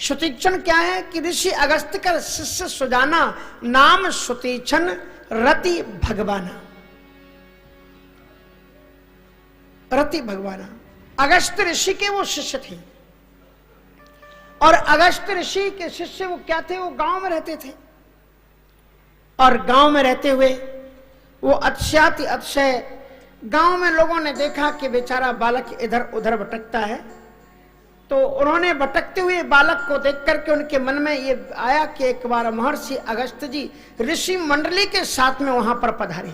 सुतीक्षण क्या है कि ऋषि अगस्त्य का शिष्य सुजाना, नाम सुतीक्षण, रति भगवाना। रति भगवाना अगस्त्य ऋषि के वो शिष्य थे। और अगस्त्य ऋषि के शिष्य वो क्या थे, वो गांव में रहते थे। और गांव में रहते हुए वो अतिशयाति अतिशय, गांव में लोगों ने देखा कि बेचारा बालक इधर उधर भटकता है, तो उन्होंने भटकते हुए बालक को देख करके उनके मन में ये आया कि एक बार महर्षि अगस्त्य जी ऋषि मंडली के साथ में वहां पर पधारे।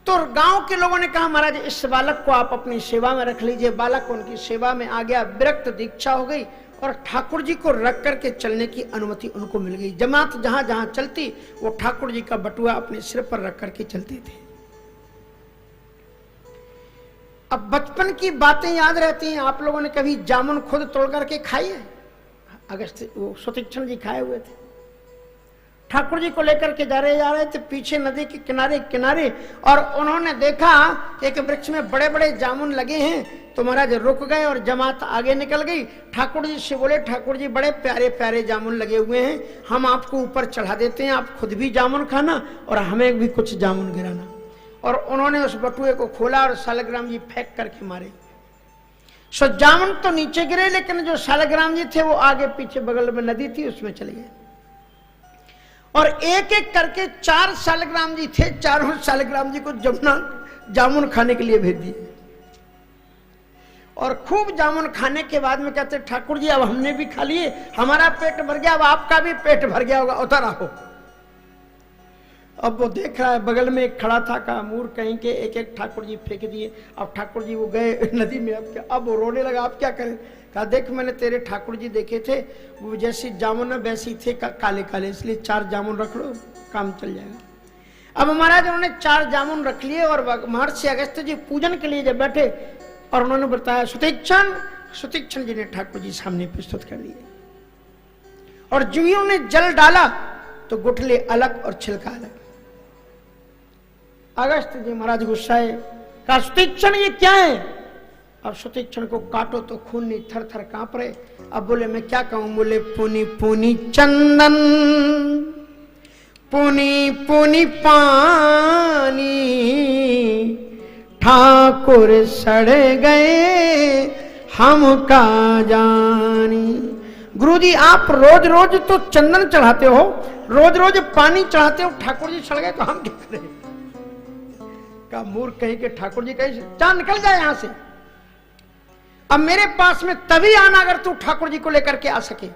तो गांव के लोगों ने कहा महाराज इस बालक को आप अपनी सेवा में रख लीजिए। बालक उनकी सेवा में आ गया, विरक्त दीक्षा हो गई और ठाकुर जी को रख करके चलने की अनुमति उनको मिल गई। जमात जहां जहां चलती वो ठाकुर जी का बटुआ अपने सिर पर रख करके चलते थे। अब बचपन की बातें याद रहती हैं। आप लोगों ने कभी जामुन खुद तोड़ करके खाई है? अगस्त्य वो सुतीक्षण जी खाए हुए थे। ठाकुर जी को लेकर के जा रहे थे पीछे नदी के किनारे किनारे, और उन्होंने देखा एक वृक्ष में बड़े बड़े जामुन लगे हैं। तो महाराज रुक गए और जमात आगे निकल गई। ठाकुर जी से बोले ठाकुर जी बड़े प्यारे प्यारे जामुन लगे हुए हैं, हम आपको ऊपर चढ़ा देते हैं, आप खुद भी जामुन खाना और हमें भी कुछ जामुन गिराना। और उन्होंने उस बटुए को खोला और शालग्राम जी फेंक करके मारे। सो जामुन तो नीचे गिरे, लेकिन जो शालग्राम जी थे वो आगे पीछे बगल में नदी थी उसमें चले गए। और एक एक करके 4 शालग्राम जी थे, चारों शालग्राम जी को जमुना जामुन खाने के लिए भेज दिए। और खूब जामुन खाने के बाद में कहते ठाकुर जी अब हमने भी खा लिए, हमारा पेट भर गया, अब आपका भी पेट भर गया होगा, उतर आओ। अब वो देख रहा है बगल में एक खड़ा था, कहा मूर कहीं के एक एक ठाकुर जी फेंक दिए। अब ठाकुर जी वो गए नदी में, अब क्या, अब वो रोने लगा, अब क्या करें? कहा देख मैंने तेरे ठाकुर जी देखे थे, वो जैसी जामुन वैसी थे काले काले, इसलिए 4 जामुन रख लो, काम चल जाएगा। अब महाराज उन्होंने 4 जामुन रख लिए और महर्षि अगस्त्य जी पूजन के लिए जब बैठे और उन्होंने बताया सुतीक्षण जी ने ठाकुर जी सामने प्रस्तुत कर दिए। और जो ही उन्होंने जल डाला तो गुठले अलग और छिलका अलग। अगस्त्य जी महाराज गुस्साए, कहा सुतीक्षण ये क्या है? अब सुतीक्षण को काटो तो खून नहीं थर थर कांप रहे। अब बोले मैं क्या कहूं? बोले पुनी पुनी चंदन, पुनी पुनी पानी, ठाकुर सड़ गए हम का जानी। गुरुजी आप रोज रोज तो चंदन चढ़ाते हो, रोज रोज पानी चढ़ाते हो, ठाकुर जी सड़ गए तो हम क्या करें? का मूर्ख कहीं के ठाकुर जी कहीं जा निकल जाए यहां से, अब मेरे पास में तभी आना अगर तू ठाकुर जी को लेकर के आ सके।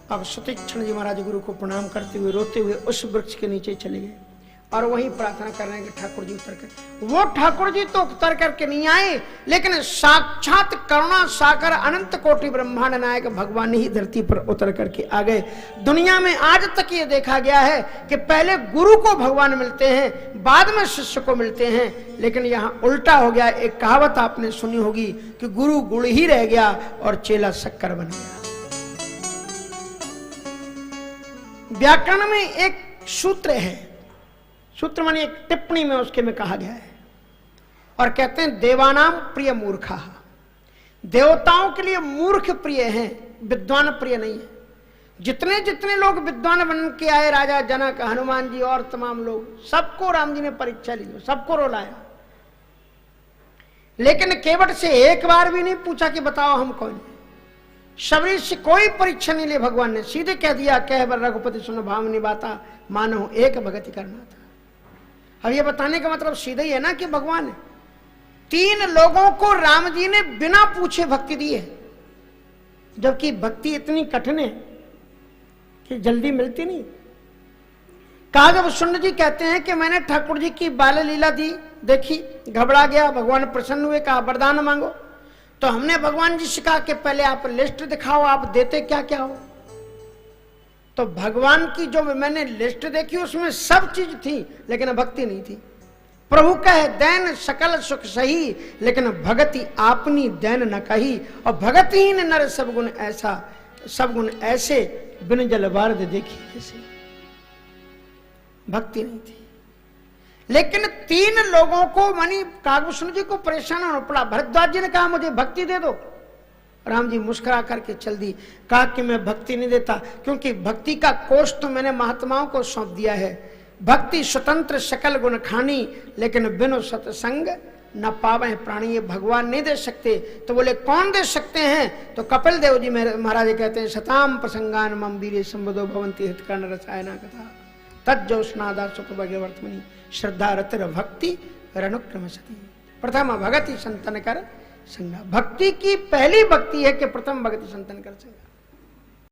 अब सुतीक्षण जी महाराज गुरु को प्रणाम करते हुए रोते हुए उस वृक्ष के नीचे चले गए और वहीं प्रार्थना कर रहे हैं कि ठाकुर जी उतर कर। वो ठाकुर जी तो उतर करके नहीं आए, लेकिन साक्षात करुणा सागर अनंत कोटि ब्रह्मांड नायक भगवान ही धरती पर उतर करके आ गए। दुनिया में आज तक ये देखा गया है कि पहले गुरु को भगवान मिलते हैं, बाद में शिष्य को मिलते हैं, लेकिन यहाँ उल्टा हो गया। एक कहावत आपने सुनी होगी कि गुरु गुड़ ही रह गया और चेला शक्कर बन गया। व्याकरण में एक सूत्र है, सूत्र मानी एक टिप्पणी में उसके में कहा गया है और कहते हैं देवानाम प्रिय मूर्खा, देवताओं के लिए मूर्ख प्रिय हैं, विद्वान प्रिय नहीं है। जितने जितने लोग विद्वान बन के आए, राजा जनक, हनुमान जी और तमाम लोग, सबको राम जी ने परीक्षा ली, सबको रुलाया, लेकिन केवट से एक बार भी नहीं पूछा कि बताओ हम कौन है। शबरी से कोई परीक्षा नहीं ली भगवान ने, सीधे कह दिया कह बर रघुपति सुन भावनी बाता, मानो एक भगति करना था। अब ये बताने का मतलब सीधा ही है ना कि भगवान 3 लोगों को राम जी ने बिना पूछे भक्ति दी है, जबकि भक्ति इतनी कठिन है कि जल्दी मिलती नहीं। कहा जब सुंद जी कहते हैं कि मैंने ठाकुर जी की बाल लीला दी, देखी, घबरा गया, भगवान प्रसन्न हुए, कहा वरदान मांगो। तो हमने भगवान जी से कहा कि पहले आप लिस्ट दिखाओ, आप देते क्या क्या हो। तो भगवान की जो मैंने लिस्ट देखी उसमें सब चीज थी, लेकिन भक्ति नहीं थी। प्रभु कहे दैन सकल सुख सही, लेकिन भगति आपनी दैन न कही। और भगतिहीन नर सब गुण ऐसा, सब गुण ऐसे, बिन जल बारद देखी जैसे। भक्ति नहीं थी। लेकिन 3 लोगों को मानी कागभूषण जी को परेशान होना पड़ा। भरद्वाज जी ने कहा मुझे भक्ति दे दो, राम जी मुस्कुरा करके चल दी। कहा कि मैं भक्ति नहीं देता, क्योंकि भक्ति का कोष तो मैंने महात्माओं को सौंप दिया है। भक्ति स्वतंत्र सकल गुण खानी, लेकिन बिनु सत्संग न पावे प्राणी, ये भगवान नहीं दे सकते। तो बोले कौन दे सकते हैं? तो कपिल देव जी महाराज कहते हैं, शताम प्रसंगान मम वीरे संबदो भवंती हितकर्ण रसायना कथा तज्जोष्णादा सुख भगवर्तमनि श्रद्धा रतिर भक्ति रणुक्रम सती प्रथम भगति संतन कर संगा। भक्ति की पहली भक्ति है कि प्रथम भक्ति संतन कर संगा।